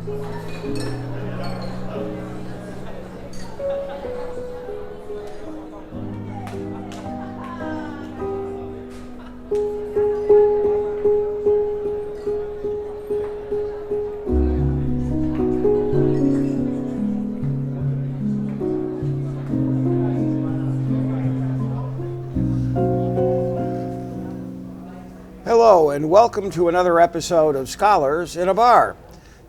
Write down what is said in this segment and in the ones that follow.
Hello and welcome to another episode of Scholars in a Bar.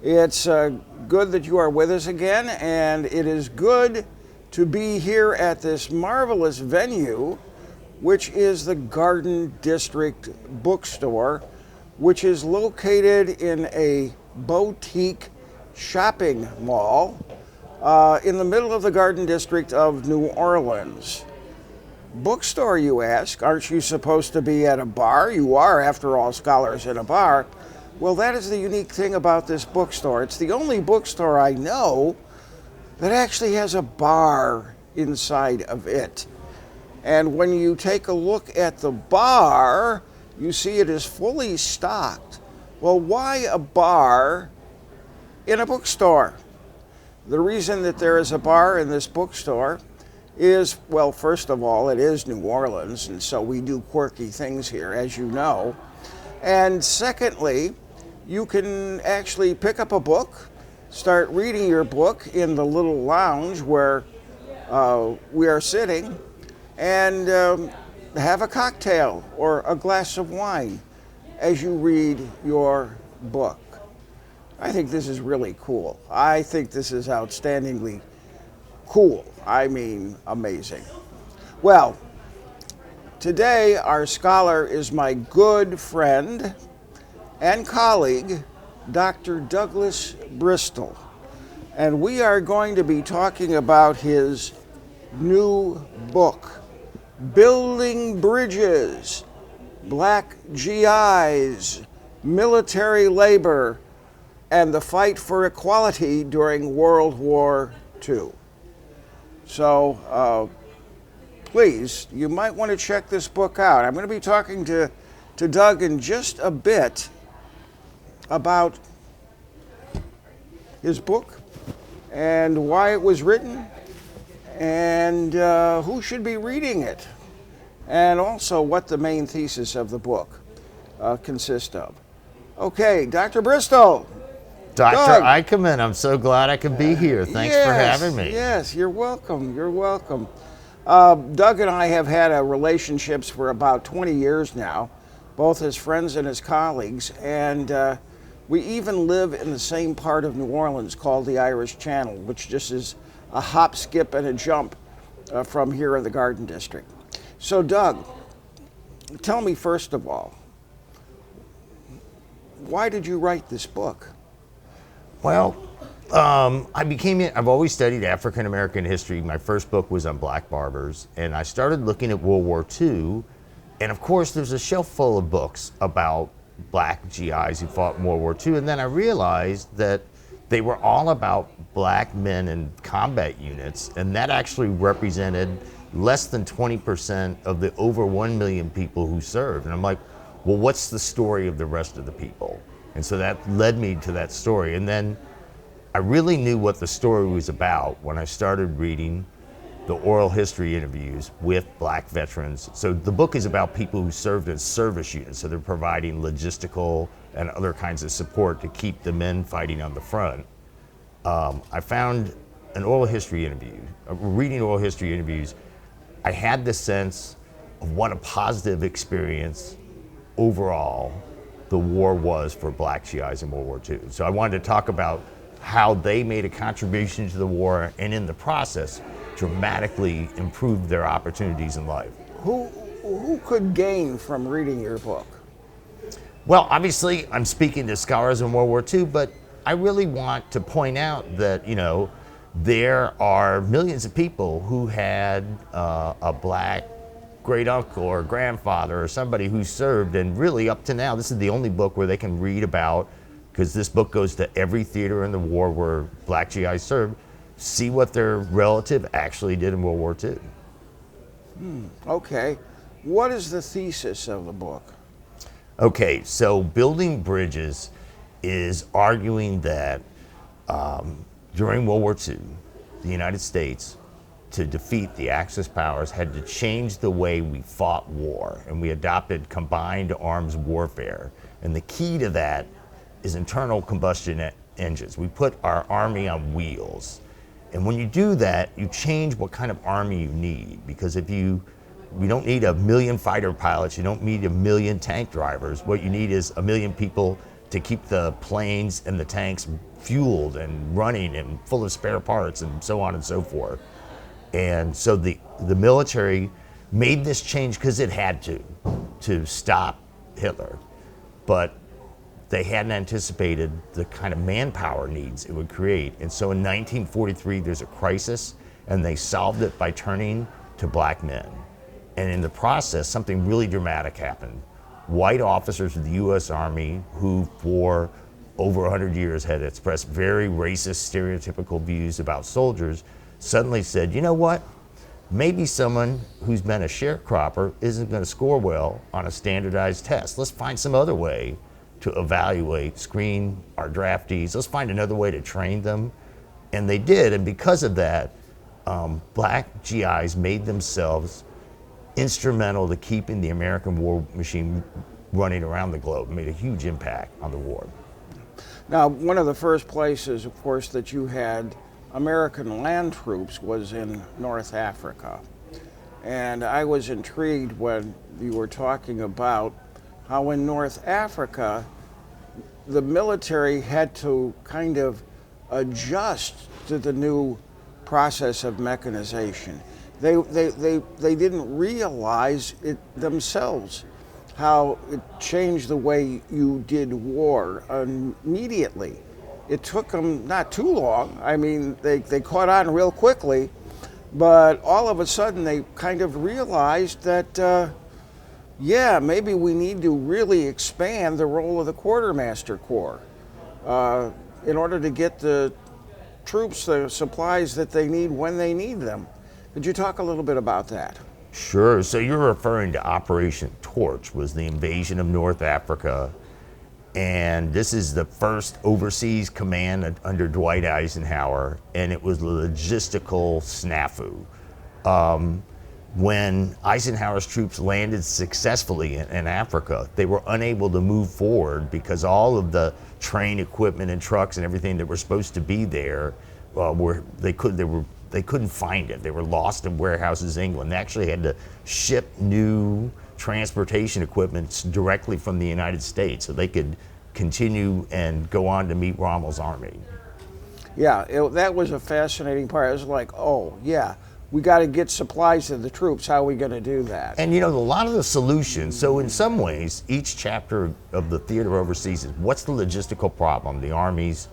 It's good that you are with us again, and it is good to be here at this marvelous venue, which is the Garden District Bookstore, which is located in a boutique shopping mall in the middle of the Garden District of New Orleans. Bookstore, you ask? Aren't you supposed to be at a bar? You are, after all, Scholars in a Bar. Well, that is the unique thing about this bookstore. It's the only bookstore I know that actually has a bar inside of it. And when you take a look at the bar, you see it is fully stocked. Well, why a bar in a bookstore? The reason that there is a bar in this bookstore is, well, first of all, it is New Orleans, and so we do quirky things here, as you know. And secondly, you can actually pick up a book, start reading your book in the little lounge where we are sitting, and have a cocktail or a glass of wine as you read your book. I think this is really cool. I think this is outstandingly cool. I mean, amazing. Well, today our scholar is my good friend and colleague, Dr. Douglas Bristol. And we are going to be talking about his new book, Building Bridges, Black GIs, Military Labor, and the Fight for Equality During World War II. So please, you might want to check this book out. I'm going to be talking to Doug in just a bit about his book and why it was written and who should be reading it, and also what the main thesis of the book consists of. Okay, Dr. Bristol. Dr. Eichelman, I'm so glad I could be here. Thanks for having me. Yes, you're welcome. You're welcome. Doug and I have had a relationships for about 20 years now, both as friends and as colleagues, and we even live in the same part of New Orleans called the Irish Channel, which just is a hop, skip, and a jump from here in the Garden District. So, Doug, tell me first of all, why did you write this book? Well, I've always studied African American history. My first book was on black barbers, and I started looking at World War II. And of course, there's a shelf full of books about black GIs who fought in World War II. And then I realized that they were all about black men in combat units, and that actually represented less than 20% of the over 1 million people who served. And I'm like, well, what's the story of the rest of the people? And so that led me to that story. And then I really knew what the story was about when I started reading the oral history interviews with black veterans. So the book is about people who served in service units. So they're providing logistical and other kinds of support to keep the men fighting on the front. I found an oral history interview, reading oral history interviews, I had the sense of what a positive experience overall the war was for black GIs in World War II. So I wanted to talk about how they made a contribution to the war and in the process dramatically improved their opportunities in life. Who could gain from reading your book? Well, obviously I'm speaking to scholars in World War II, but I really want to point out that, you know, there are millions of people who had a black great uncle or grandfather or somebody who served, and really up to now, this is the only book where they can read about, because this book goes to every theater in the war where black GIs served, see what their relative actually did in World War II. Okay. What is the thesis of the book? Okay, so Building Bridges is arguing that During World War II, the United States, to defeat the Axis powers, had to change the way we fought war, and we adopted combined arms warfare. And the key to that is internal combustion engines. We put our army on wheels. And when you do that, you change what kind of army you need, because we don't need 1 million fighter pilots, you don't need 1 million tank drivers. What you need is 1 million people to keep the planes and the tanks fueled and running and full of spare parts and so on and so forth. And so the military made this change because it had to stop Hitler. But they hadn't anticipated the kind of manpower needs it would create. And so in 1943, there's a crisis, and they solved it by turning to black men. And in the process, something really dramatic happened. White officers of the U.S. Army, who for over 100 years had expressed very racist, stereotypical views about soldiers, suddenly said, you know what? Maybe someone who's been a sharecropper isn't going to score well on a standardized test. Let's find some other way to evaluate, screen our draftees. Let's find another way to train them. And they did, and because of that, black GIs made themselves instrumental to keeping the American war machine running around the globe, made a huge impact on the war. Now, one of the first places, of course, that you had American land troops was in North Africa. And I was intrigued when you were talking about how in North Africa, the military had to kind of adjust to the new process of mechanization. They didn't realize it themselves, how it changed the way you did war immediately. It took them not too long. I mean, they caught on real quickly, but all of a sudden they kind of realized that, yeah, maybe we need to really expand the role of the quartermaster corps in order to get the troops the supplies that they need when they need them. Could you talk a little bit about that? Sure. So you're referring to Operation Torch, was the invasion of North Africa. And this is the first overseas command under Dwight Eisenhower, and it was a logistical snafu. When Eisenhower's troops landed successfully in Africa, they were unable to move forward because all of the train equipment and trucks and everything that were supposed to be there they couldn't find it. They were lost in warehouses in England. They actually had to ship new transportation equipment directly from the United States so they could continue and go on to meet Rommel's army. Yeah, that was a fascinating part. It was like, oh, yeah, we got to get supplies to the troops. How are we going to do that? And you know, a lot of the solutions, so in some ways, each chapter of the Theater Overseas is what's the logistical problem the Army's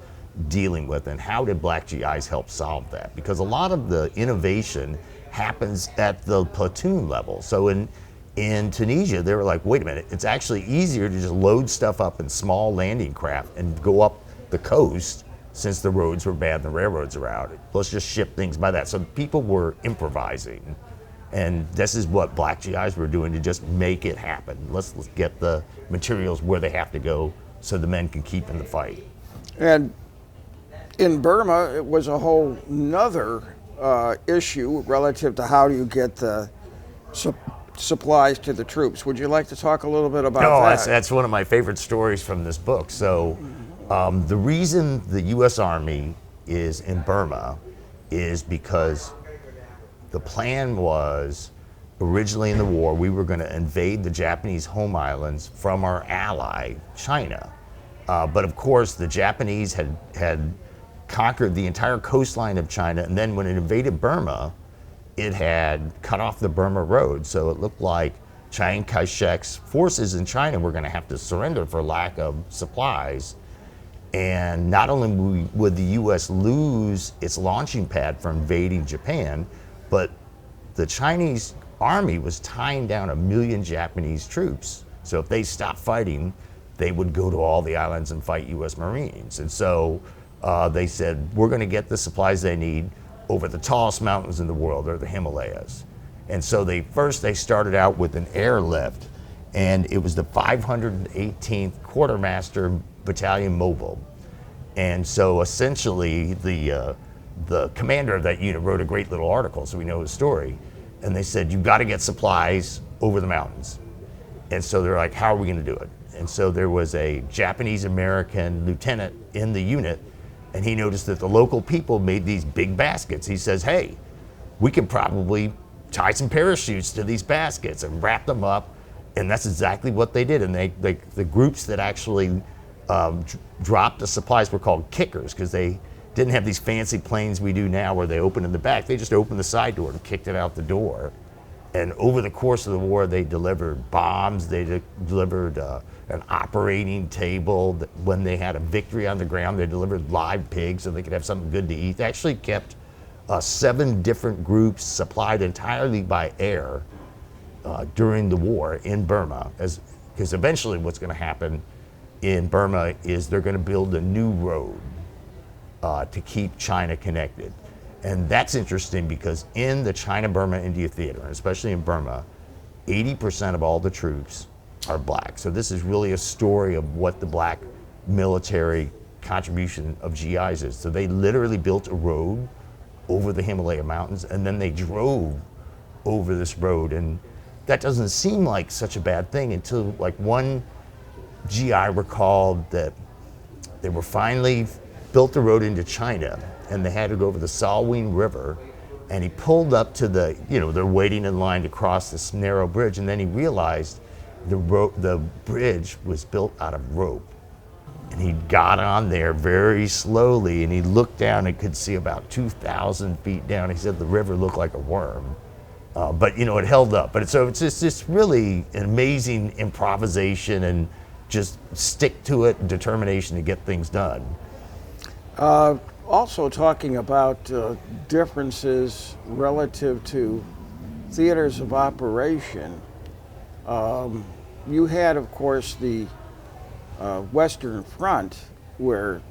dealing with, and how did black GIs help solve that? Because a lot of the innovation happens at the platoon level. So in Tunisia, they were like, wait a minute, it's actually easier to just load stuff up in small landing craft and go up the coast since the roads were bad and the railroads are out. Let's just ship things by that. So people were improvising. And this is what black GIs were doing to just make it happen. Let's get the materials where they have to go so the men can keep in the fight. And in Burma, it was a whole nother issue relative to how do you get the supplies to the troops. Would you like to talk a little bit about that? No, that's one of my favorite stories from this book. So the reason the U.S. Army is in Burma is because the plan was, originally in the war, we were going to invade the Japanese home islands from our ally, China. But of course, the Japanese had conquered the entire coastline of China, and then when it invaded Burma, it had cut off the Burma Road. So it looked like Chiang Kai-shek's forces in China were going to have to surrender for lack of supplies. And not only would the U.S. lose its launching pad for invading Japan, but the Chinese army was tying down 1 million Japanese troops. So if they stopped fighting, they would go to all the islands and fight U.S. Marines. And so they said, we're going to get the supplies they need over the tallest mountains in the world, or the Himalayas. And so they started out with an airlift, and it was the 518th Quartermaster Battalion Mobile. And so essentially the commander of that unit wrote a great little article, so we know his story. And they said, you've got to get supplies over the mountains. And so they're like, how are we going to do it? And so there was a Japanese-American lieutenant in the unit, and he noticed that the local people made these big baskets. He says, hey, we could probably tie some parachutes to these baskets and wrap them up. And that's exactly what they did. And the groups that actually dropped the supplies were called kickers, because they didn't have these fancy planes we do now where they open in the back. They just opened the side door and kicked it out the door. And over the course of the war, they delivered bombs, they delivered an operating table. When they had a victory on the ground, they delivered live pigs so they could have something good to eat. They actually kept 7 different groups supplied entirely by air during the war in Burma, because eventually what's going to happen in Burma is they're going to build a new road to keep China connected. And that's interesting because in the China-Burma-India theater, and especially in Burma, 80% of all the troops are black. So this is really a story of what the black military contribution of GIs is. So they literally built a road over the Himalaya mountains, and then they drove over this road. And that doesn't seem like such a bad thing until like one GI recalled that they were finally built the road into China, and they had to go over the Salween River, and he pulled up to the, they're waiting in line to cross this narrow bridge, and then he realized the bridge was built out of rope. And he got on there very slowly, and he looked down and could see about 2,000 feet down. He said the river looked like a worm, but it held up. But it's just really an amazing improvisation and just stick to it and determination to get things done. Also talking about differences relative to theaters of operation, you had, of course, the Western Front, where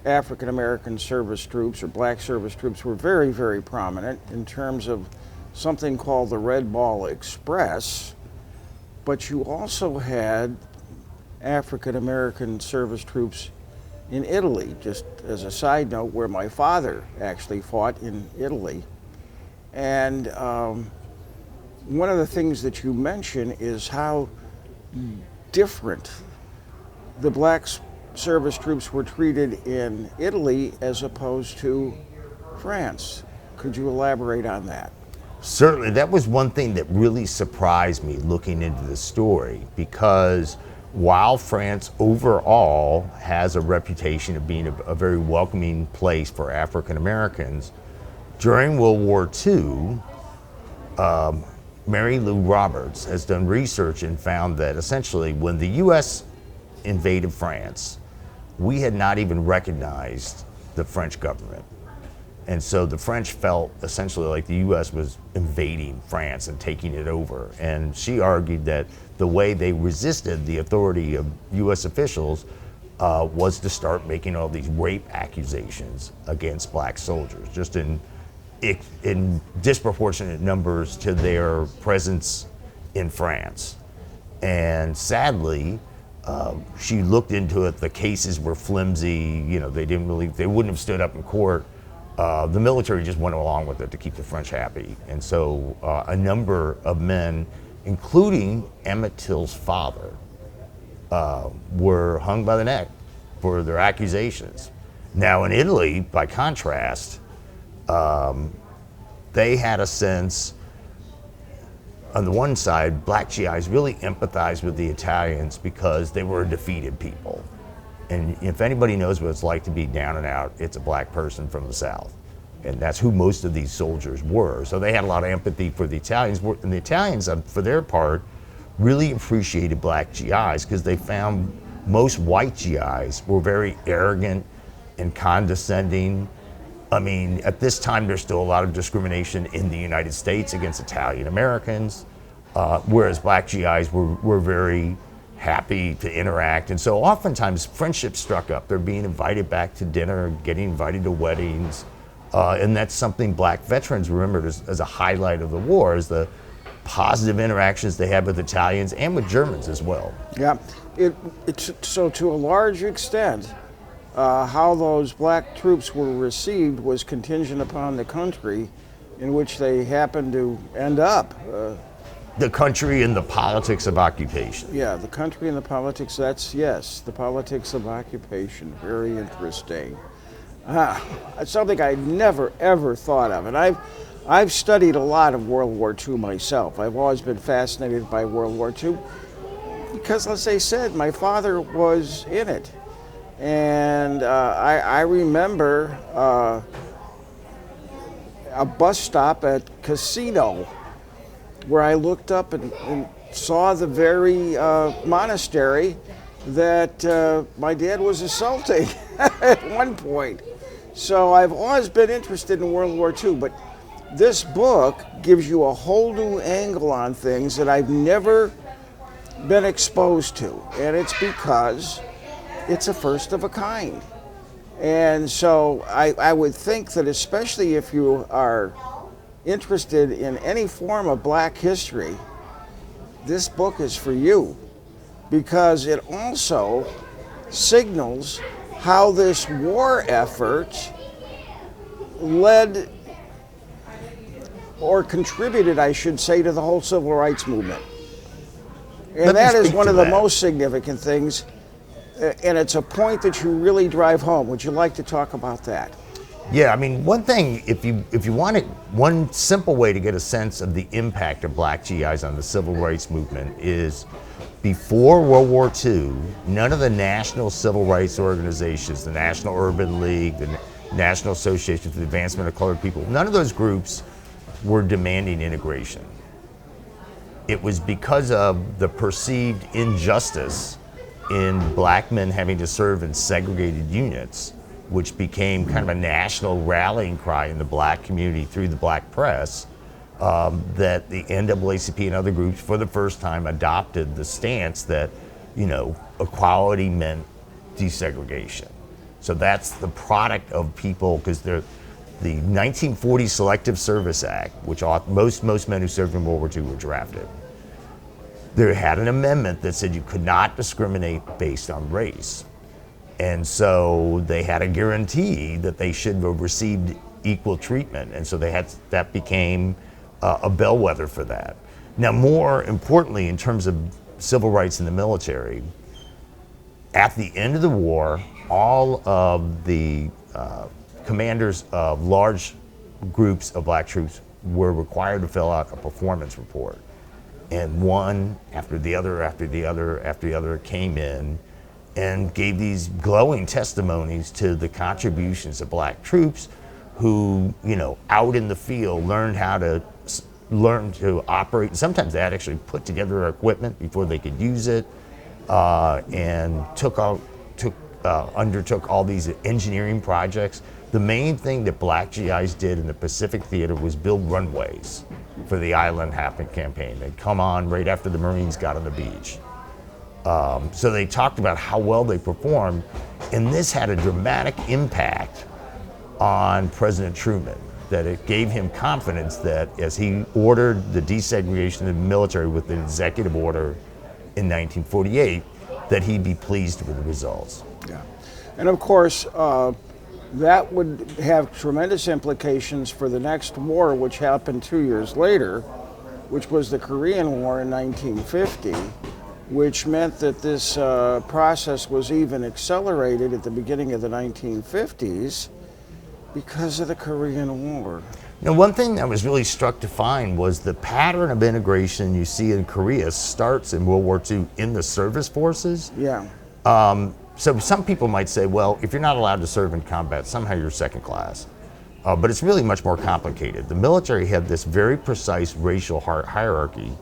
African American service troops or black service troops were very, very prominent in terms of something called the Red Ball Express, but you also had African American service troops in Italy, just as a side note, where my father actually fought in Italy. And one of the things that you mention is how different the black service troops were treated in Italy as opposed to France. Could you elaborate on that? Certainly, that was one thing that really surprised me looking into the story, because while France overall has a reputation of being a very welcoming place for African Americans, during World War II, Mary Lou Roberts has done research and found that essentially when the U.S. invaded France, we had not even recognized the French government. And so the French felt essentially like the U.S. was invading France and taking it over. And she argued that the way they resisted the authority of U.S. officials was to start making all these rape accusations against black soldiers, just in disproportionate numbers to their presence in France. And sadly, she looked into it. The cases were flimsy. They wouldn't have stood up in court. The military just went along with it to keep the French happy. And so a number of men, including Emmett Till's father, were hung by the neck for their accusations. Now in Italy, by contrast, they had a sense, on the one side, black GIs really empathized with the Italians because they were a defeated people. And if anybody knows what it's like to be down and out, it's a black person from the South. And that's who most of these soldiers were. So they had a lot of empathy for the Italians. And the Italians, for their part, really appreciated black GIs because they found most white GIs were very arrogant and condescending. I mean, at this time, there's still a lot of discrimination in the United States against Italian Americans, whereas black GIs were very happy to interact. And so oftentimes friendships struck up. They're being invited back to dinner, getting invited to weddings. And that's something black veterans remembered as a highlight of the war, is the positive interactions they had with Italians and with Germans as well. Yeah, it's so to a large extent, how those black troops were received was contingent upon the country in which they happened to end up. The country and the politics of occupation. Yeah, the country and the politics, yes, the politics of occupation. Very interesting. It's something I never, ever thought of. And I've studied a lot of World War II myself. I've always been fascinated by World War II because, as I said, my father was in it. And I remember a bus stop at Casino where I looked up and saw the very monastery that my dad was assaulting at one point. So I've always been interested in World War II, but this book gives you a whole new angle on things that I've never been exposed to, and it's because it's a first of a kind. And so I would think that especially if you are interested in any form of black history, this book is for you, because it also signals how this war effort led or contributed, I should say, to the whole civil rights movement. And that is one of the most significant things, and it's a point that you really drive home. Would you like to talk about that? Yeah, I mean, one thing, if you wanted one simple way to get a sense of the impact of black GIs on the civil rights movement is before World War II, none of the national civil rights organizations, the National Urban League, the National Association for the Advancement of Colored People, none of those groups were demanding integration. It was because of the perceived injustice in black men having to serve in segregated units, which became kind of a national rallying cry in the black community through the black press, that the NAACP and other groups for the first time adopted the stance that, equality meant desegregation. So that's the product of people, because the 1940 Selective Service Act, which most men who served in World War II were drafted, there had an amendment that said you could not discriminate based on race. And so they had a guarantee that they should have received equal treatment. And so that became a bellwether for that. Now, more importantly, in terms of civil rights in the military, at the end of the war, all of the commanders of large groups of black troops were required to fill out a performance report. And one after the other, after the other, after the other came in and gave these glowing testimonies to the contributions of black troops who, out in the field learn to operate. Sometimes they had actually put together their equipment before they could use it, and undertook all these engineering projects. The main thing that black GIs did in the Pacific Theater was build runways for the Island campaign. They'd come on right after the Marines got on the beach. So they talked about how well they performed, and this had a dramatic impact on President Truman, that it gave him confidence that as he ordered the desegregation of the military with an executive order in 1948, that he'd be pleased with the results. Yeah. And of course, that would have tremendous implications for the next war, which happened 2 years later, which was the Korean War in 1950, which meant that this process was even accelerated at the beginning of the 1950s because of the Korean War. Now, one thing I was really struck to find was the pattern of integration you see in Korea starts in World War II in the service forces. Yeah. So some people might say, well, if you're not allowed to serve in combat, somehow you're second class. But it's really much more complicated. The military had this very precise racial hierarchy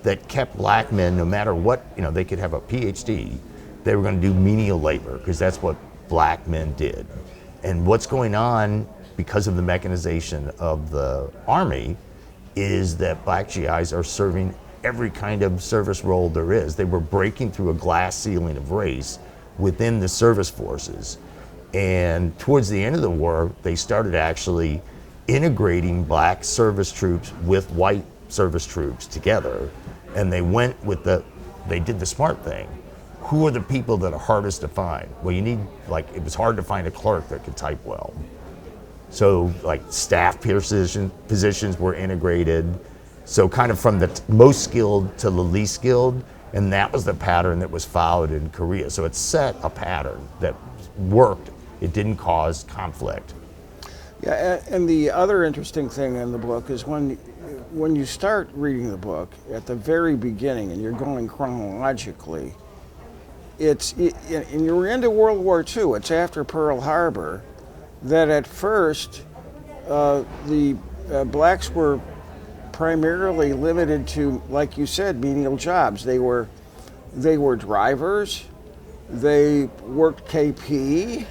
that kept black men, no matter what, they could have a PhD, they were going to do menial labor, because that's what black men did. And what's going on because of the mechanization of the Army is that black GIs are serving every kind of service role there is. They were breaking through a glass ceiling of race within the service forces. And towards the end of the war, they started actually integrating black service troops with white service troops together. And they did the smart thing. who are the people that are hardest to find? Well, you need, like, it was hard to find a clerk that could type well. So, like, staff positions were integrated. So kind of from the most skilled to the least skilled, and that was the pattern that was followed in Korea. So it set a pattern that worked. It didn't cause conflict. Yeah, and the other interesting thing in the book is when you start reading the book at the very beginning and you're going chronologically, and you're into World War II, it's after Pearl Harbor, that at first the blacks were primarily limited to, like you said, menial jobs. They were drivers, they worked KP,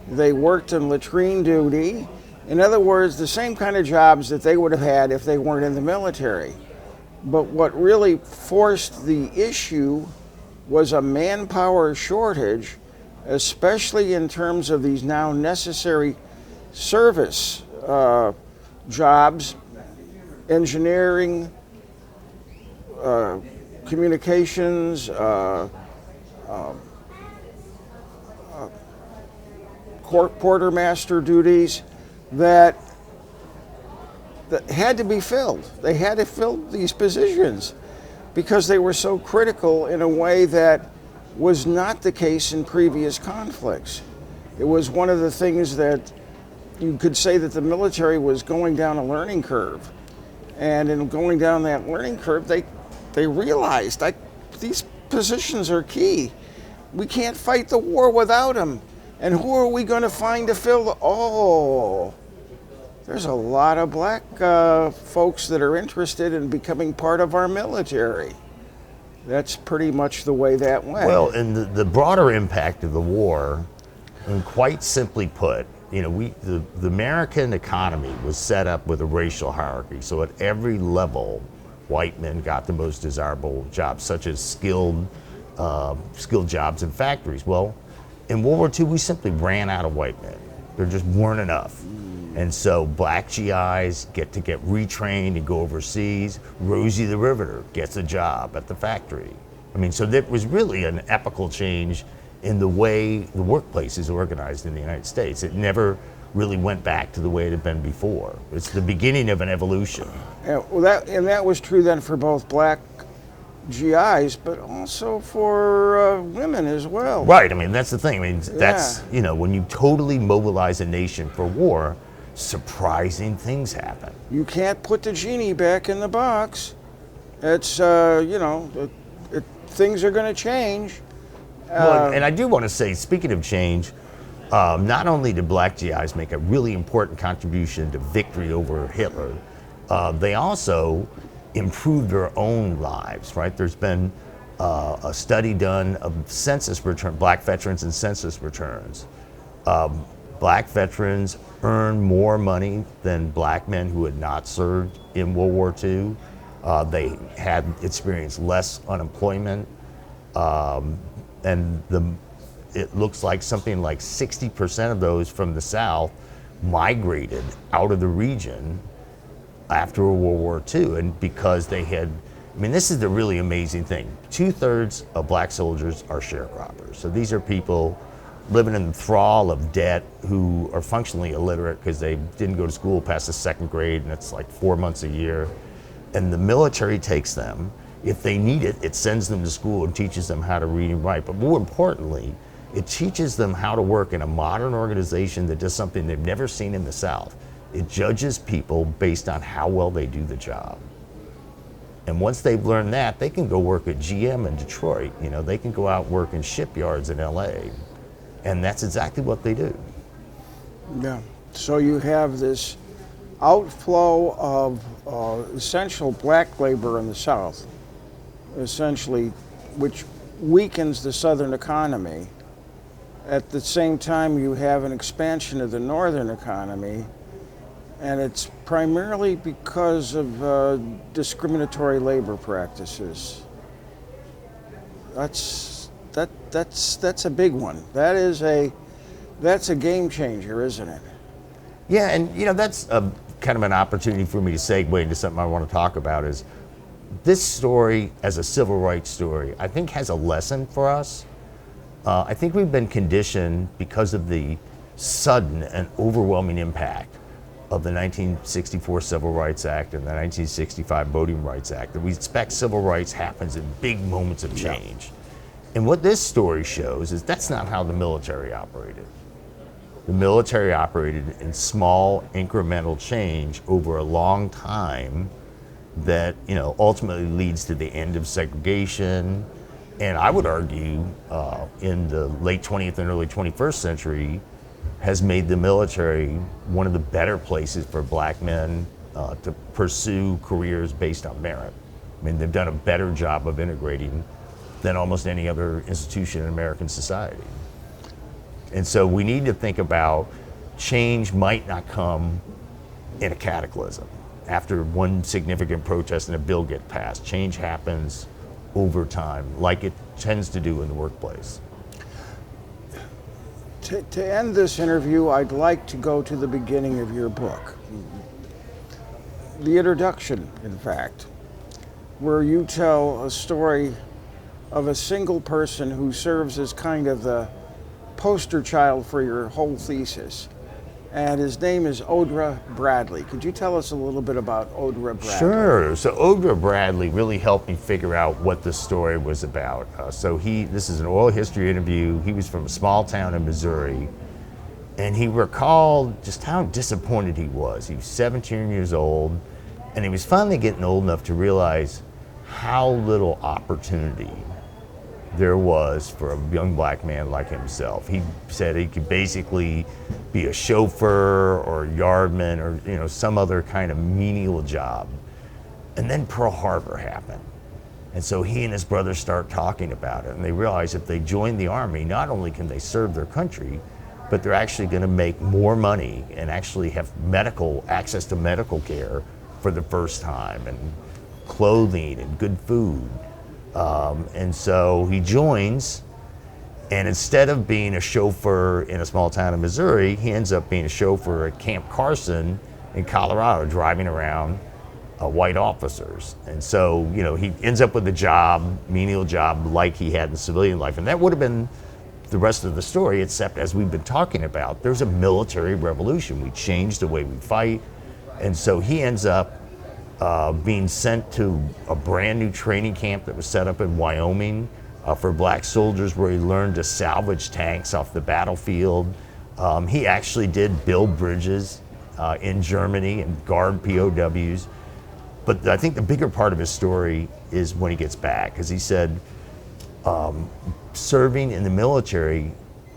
they worked in latrine duty. In other words, the same kind of jobs that they would have had if they weren't in the military. But what really forced the issue was a manpower shortage, especially in terms of these now necessary service jobs, engineering, communications, quartermaster duties that had to be filled. They had to fill these positions because they were so critical in a way that was not the case in previous conflicts. It was one of the things that you could say that the military was going down a learning curve. And in going down that learning curve, they realized these positions are key. We can't fight the war without them. And who are we going to find to fill there's a lot of black folks that are interested in becoming part of our military. That's pretty much the way that went. Well, and the broader impact of the war, and quite simply put, the American economy was set up with a racial hierarchy. So at every level, white men got the most desirable jobs, such as skilled jobs in factories. Well, in World War II, we simply ran out of white men. There just weren't enough. And so black GIs get retrained and go overseas. Rosie the Riveter gets a job at the factory. I mean, so there was really an epochal change in the way the workplace is organized in the United States. It never really went back to the way it had been before. It's the beginning of an evolution. Yeah, well, that was true then for both black GIs, but also for women as well. Right, I mean, that's the thing. I mean, that's, when you totally mobilize a nation for war, surprising things happen. You can't put the genie back in the box. It's, things are going to change. Well, and I do want to say, speaking of change, not only did black GIs make a really important contribution to victory over Hitler, they also improved their own lives, right? There's been a study done of census return, black veterans and census returns. Black veterans earn more money than black men who had not served in World War II. They had experienced less unemployment, and it looks like something like 60% of those from the South migrated out of the region after World War II, and because they had, this is the really amazing thing. 2/3 of black soldiers are sharecroppers. So these are people living in the thrall of debt who are functionally illiterate because they didn't go to school past the 2nd grade, and it's like 4 months a year. And the military takes them. If they need it, it sends them to school and teaches them how to read and write. But more importantly, it teaches them how to work in a modern organization that does something they've never seen in the South. It judges people based on how well they do the job. And once they've learned that, they can go work at GM in Detroit. They can go out and work in shipyards in LA. And that's exactly what they do. Yeah. So you have this outflow of essential black labor in the South, essentially, which weakens the Southern economy. At the same time, you have an expansion of the Northern economy, and it's primarily because of discriminatory labor practices. That's a big one. That's a game changer, isn't it? Yeah, and that's a kind of an opportunity for me to segue into something I want to talk about. Is this story, as a civil rights story, I think has a lesson for us. I think we've been conditioned because of the sudden and overwhelming impact of the 1964 Civil Rights Act and the 1965 Voting Rights Act that we expect civil rights happens in big moments of change. And what this story shows is that's not how the military operated. The military operated in small incremental change over a long time that ultimately leads to the end of segregation. And I would argue in the late 20th and early 21st century has made the military one of the better places for black men to pursue careers based on merit. I mean, they've done a better job of integrating than almost any other institution in American society. And so we need to think about change might not come in a cataclysm. After one significant protest and a bill gets passed, change happens over time, like it tends to do in the workplace. To end this interview, I'd like to go to the beginning of your book. The introduction, in fact, where you tell a story of a single person who serves as kind of the poster child for your whole thesis. And his name is Odra Bradley. Could you tell us a little bit about Odra Bradley? Sure. So Odra Bradley really helped me figure out what the story was about. This is an oral history interview. He was from a small town in Missouri, and he recalled just how disappointed he was. He was 17 years old, and he was finally getting old enough to realize how little opportunity there was for a young black man like himself. He said he could basically be a chauffeur or a yardman or some other kind of menial job. And then Pearl Harbor happened. And so he and his brother start talking about it, and they realize if they join the Army, not only can they serve their country, but they're actually going to make more money and actually have access to medical care for the first time, and clothing and good food. And so he joins, and instead of being a chauffeur in a small town in Missouri, he ends up being a chauffeur at Camp Carson in Colorado, driving around white officers. And so, he ends up with a menial job like he had in civilian life. And that would have been the rest of the story, except as we've been talking about, there's a military revolution. We changed the way we fight. And so he ends up being sent to a brand new training camp that was set up in Wyoming for black soldiers, where he learned to salvage tanks off the battlefield. He actually did build bridges in Germany and guard POWs. But I think the bigger part of his story is when he gets back, because he said serving in the military,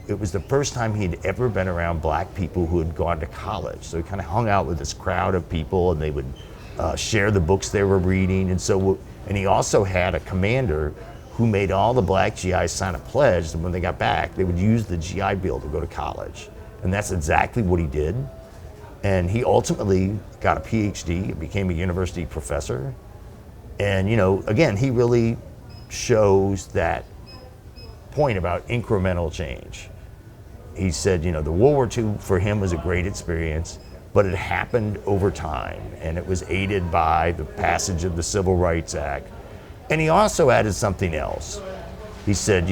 it was the first time he'd ever been around black people who had gone to college. So he kind of hung out with this crowd of people, and they would share the books they were reading. And he also had a commander who made all the black GIs sign a pledge that when they got back, they would use the GI Bill to go to college. And that's exactly what he did. And he ultimately got a PhD and became a university professor. And, again, he really shows that point about incremental change. He said, the World War II for him was a great experience, but it happened over time, and it was aided by the passage of the Civil Rights Act. And he also added something else. He said,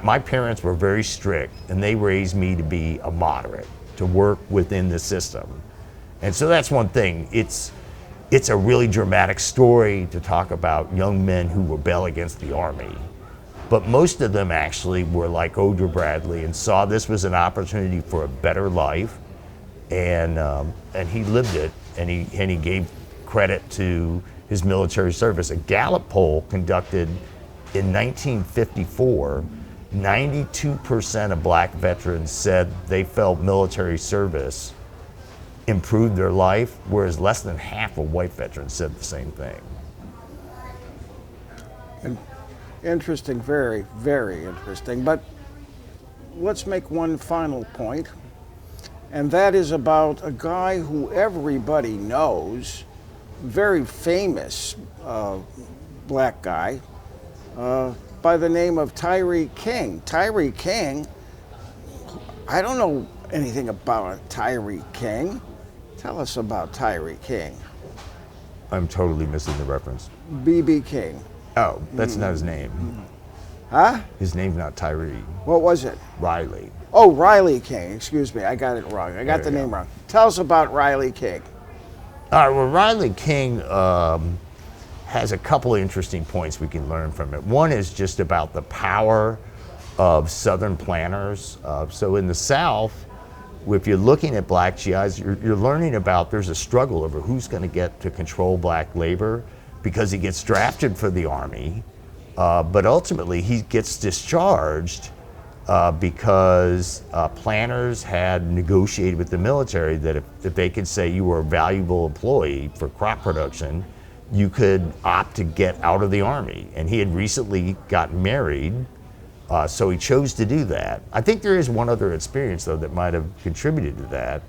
my parents were very strict, and they raised me to be a moderate, to work within the system. And so that's one thing. It's a really dramatic story to talk about young men who rebel against the Army. But most of them actually were like Odra Bradley and saw this was an opportunity for a better life. And he lived it, and he gave credit to his military service. A Gallup poll conducted in 1954, 92% of black veterans said they felt military service improved their life, whereas less than half of white veterans said the same thing. And interesting, very, very interesting. But let's make one final point. And that is about a guy who everybody knows, very famous black guy, by the name of Tyree King. Tyree King, I don't know anything about Tyree King. Tell us about Tyree King. I'm totally missing the reference. B.B. King. Oh, that's not his name. Huh? His name's not Tyree. What was it? Riley. Oh, Riley King. Excuse me, I got it wrong. I got the There you name go. wrong. Tell us about Riley King. All right, well, Riley King has a couple of interesting points we can learn from it. One is just about the power of Southern planters. So in the South, if you're looking at black GIs, you're learning about there's a struggle over who's going to get to control black labor because he gets drafted for the Army, but ultimately he gets discharged because planters had negotiated with the military that if they could say you were a valuable employee for crop production, you could opt to get out of the Army. And he had recently gotten married, so he chose to do that. I think there is one other experience, though, that might have contributed to that,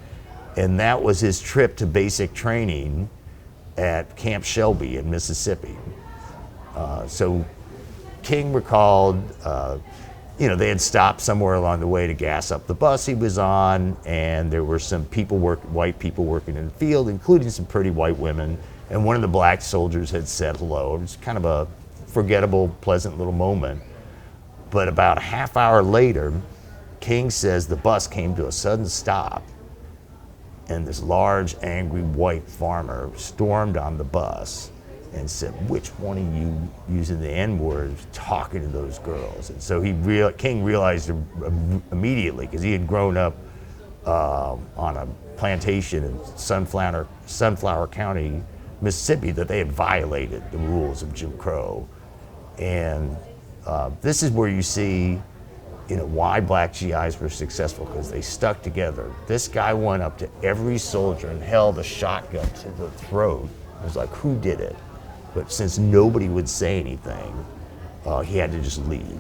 and that was his trip to basic training at Camp Shelby in Mississippi. So King recalled, they had stopped somewhere along the way to gas up the bus he was on, and there were some white people working in the field, including some pretty white women, and one of the black soldiers had said hello. It was kind of a forgettable, pleasant little moment. But about a half hour later, King says the bus came to a sudden stop, and this large, angry white farmer stormed on the bus and said, "Which one of you, using the N-word, is talking to those girls?" And so King realized immediately, because he had grown up on a plantation in Sunflower County, Mississippi, that they had violated the rules of Jim Crow. And this is where you see why black GIs were successful, because they stuck together. This guy went up to every soldier and held a shotgun to the throat. It was like, who did it? But since nobody would say anything, he had to just leave.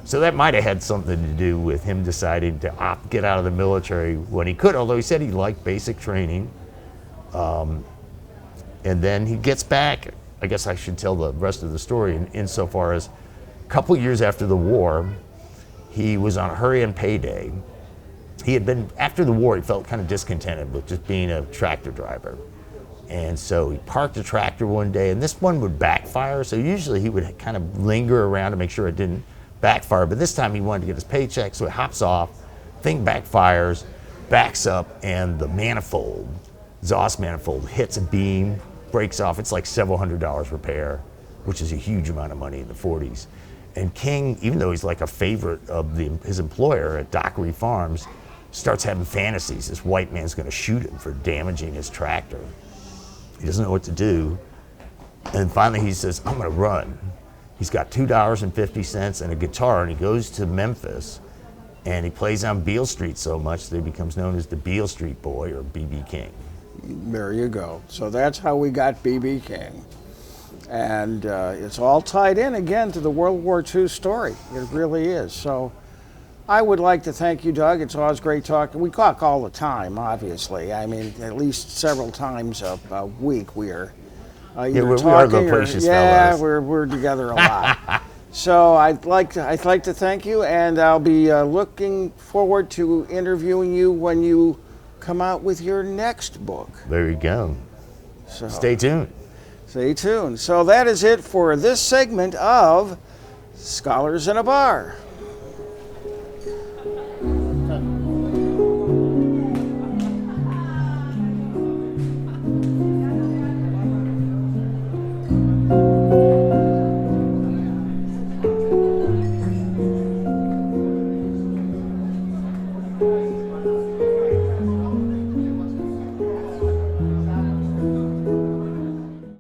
So that might have had something to do with him deciding to get out of the military when he could, although he said he liked basic training. And then he gets back. I guess I should tell the rest of the story insofar as a couple years after the war, he was on a hurry and payday. He had been, after the war, he felt kind of discontented with just being a tractor driver. And so he parked a tractor one day, and this one would backfire. So usually he would kind of linger around to make sure it didn't backfire. But this time he wanted to get his paycheck, so he hops off, thing backfires, backs up, and the exhaust manifold hits a beam, breaks off. It's like several $100s repair, which is a huge amount of money in the 40s. And King, even though he's like a favorite of his employer at WWII Farms, starts having fantasies. This white man's going to shoot him for damaging his tractor. He doesn't know what to do. And finally he says, I'm going to run. He's got $2.50 and a guitar, and he goes to Memphis, and he plays on Beale Street so much that he becomes known as the Beale Street Boy, or B.B. King. There you go. So that's how we got B.B. King. And it's all tied in again to the World War II story. It really is. So I would like to thank you, Doug. It's always great talking. We talk all the time, obviously. I mean, at least several times a week we are either talking, we are loquacious fellows. we're together a lot. So I'd like to thank you, and I'll be looking forward to interviewing you when you come out with your next book. There you go. So Stay tuned. Stay tuned. So that is it for this segment of Scholars in a Bar.